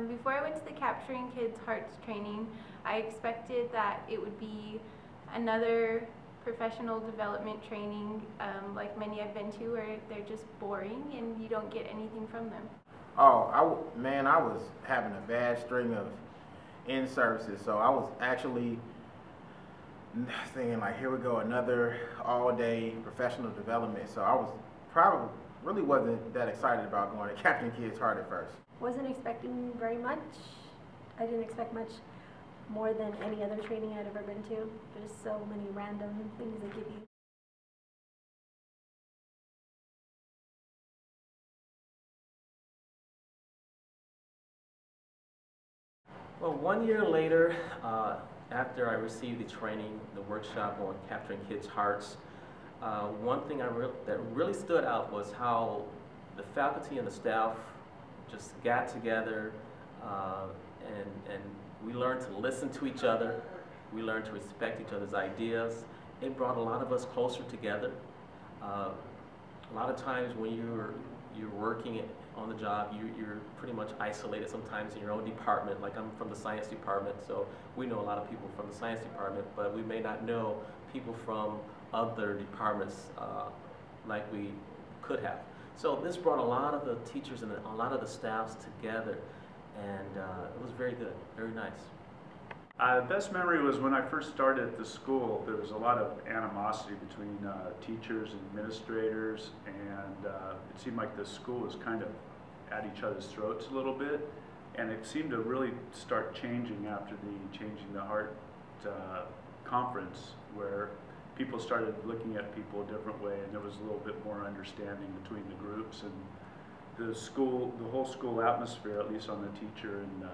Before I went to the Capturing Kids Hearts training, I expected that it would be another professional development training like many I've been to, where they're just boring and you don't get anything from them. Oh, man, I was having a bad string of in-services, so I was actually thinking like, here we go, another all-day professional development. So I was probably really wasn't that excited about going to Capturing Kids Heart at first. Wasn't expecting very much. I didn't expect much more than any other training I'd ever been to. There's so many random things they give you. Well, 1 year later, after I received the training, the workshop on Capturing Kids' Hearts, one thing that really stood out was how the faculty and the staff just got together and we learned to listen to each other. We learned to respect each other's ideas. It brought a lot of us closer together. A lot of times when you're working on the job, you're pretty much isolated sometimes in your own department. Like, I'm from the science department, so we know a lot of people from the science department, but we may not know people from other departments like we could have. So this brought a lot of the teachers and a lot of the staffs together, and it was very good, very nice. The best memory was when I first started at the school. There was a lot of animosity between teachers and administrators, and it seemed like the school was kind of at each other's throats a little bit, and it seemed to really start changing after the Changing the Heart conference, where people started looking at people a different way, and there was a little bit more understanding between the groups, and the whole school atmosphere, at least on the teacher and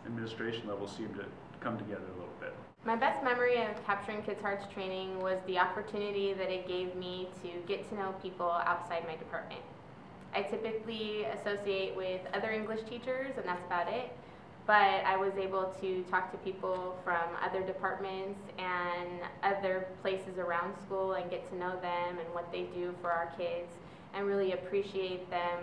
administration level, seemed to come together a little bit. My best memory of Capturing Kids Hearts training was the opportunity that it gave me to get to know people outside my department. I typically associate with other English teachers, and that's about it, but I was able to talk to people from other departments and other places around school and get to know them and what they do for our kids, and really appreciate them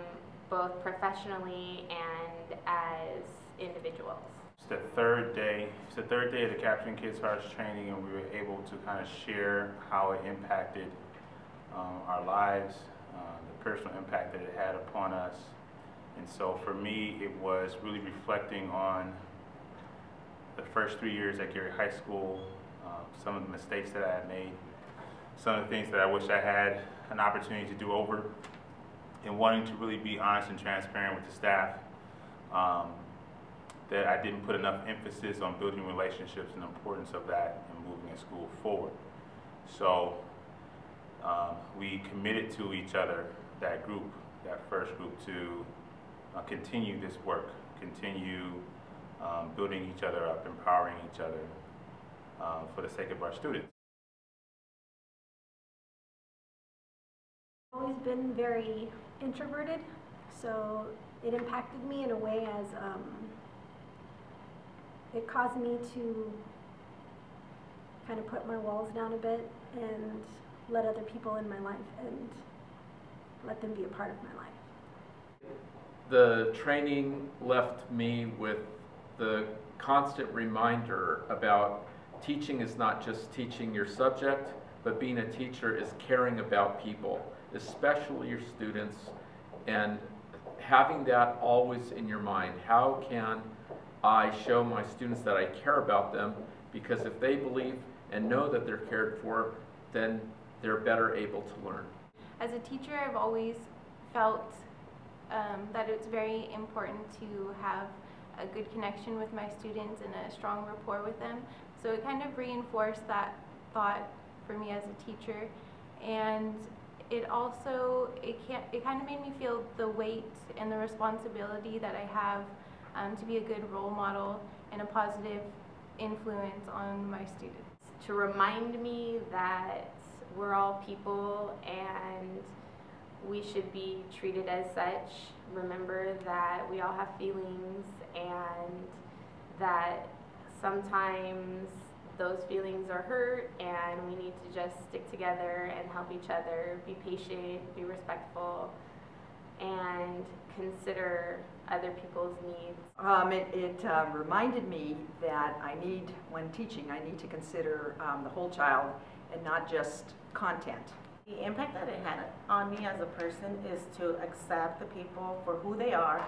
both professionally and as individuals. It's the third day of the Capturing Kids Hearts training, and we were able to kind of share how it impacted our lives, the personal impact that it had upon us. And so for me, it was really reflecting on the first 3 years at Gary High School, some of the mistakes that I had made, some of the things that I wish I had an opportunity to do over, and wanting to really be honest and transparent with the staff, that I didn't put enough emphasis on building relationships and the importance of that and moving a school forward. So we committed to each other, that first group, to continue this work, continue building each other up, empowering each other for the sake of our students. I've always been very introverted, so it impacted me in a way as it caused me to kind of put my walls down a bit and let other people in my life and let them be a part of my life. The training left me with the constant reminder about teaching is not just teaching your subject, but being a teacher is caring about people, especially your students, and having that always in your mind. How can I show my students that I care about them? Because if they believe and know that they're cared for, then they're better able to learn. As a teacher, I've always felt that it's very important to have a good connection with my students and a strong rapport with them. So it kind of reinforced that thought for me as a teacher, and it also, it kind of made me feel the weight and the responsibility that I have to be a good role model and a positive influence on my students. To remind me that we're all people and we should be treated as such. Remember that we all have feelings and that sometimes those feelings are hurt and we need to just stick together and help each other, be patient, be respectful, and consider other people's needs. It reminded me that when teaching, I need to consider the whole child and not just content. The impact that it had on me as a person is to accept the people for who they are,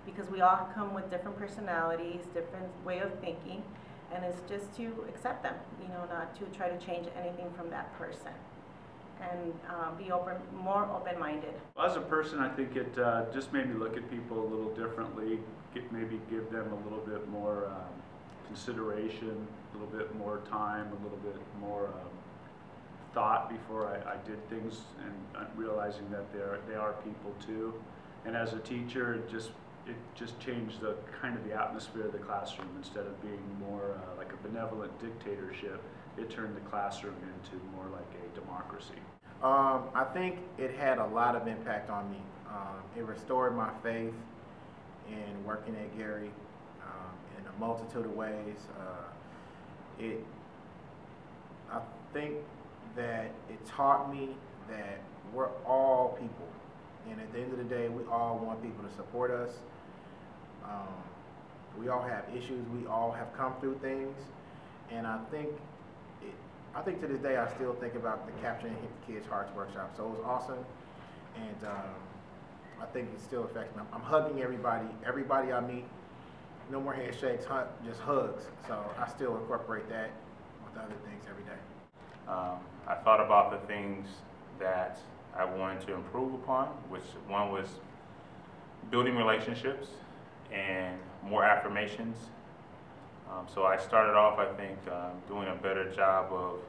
because we all come with different personalities, different way of thinking, and it's just to accept them, not to try to change anything from that person, and be more open-minded. As a person, I think it just made me look at people a little differently, maybe give them a little bit more consideration, a little bit more time, a little bit more thought before I did things, and realizing that they are people too. And as a teacher, it just changed the kind of the atmosphere of the classroom. Instead of being more like a benevolent dictatorship, it turned the classroom into more like a democracy. I think it had a lot of impact on me. It restored my faith in working at Gary in a multitude of ways. I think that it taught me that we're all people, and at the end of the day, we all want people to support us. We all have issues. We all have come through things, and I think to this day, I still think about the Capturing Kids' Hearts workshop. So it was awesome, and I think it still affects me. I'm hugging everybody I meet. No more handshakes, just hugs. So I still incorporate that with other things every day. I thought about the things that I wanted to improve upon, which one was building relationships and more affirmations. So I started off, I think, doing a better job of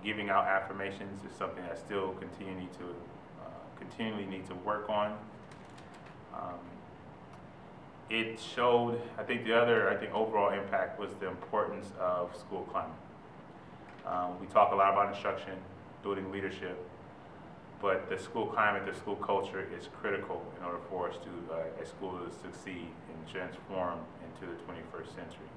giving out affirmations is something I still continually need to work on. It showed, I think the other, overall impact was the importance of school climate. We talk a lot about instruction, building leadership, but the school climate, the school culture is critical in order for us to, a school to succeed and transform into the 21st century.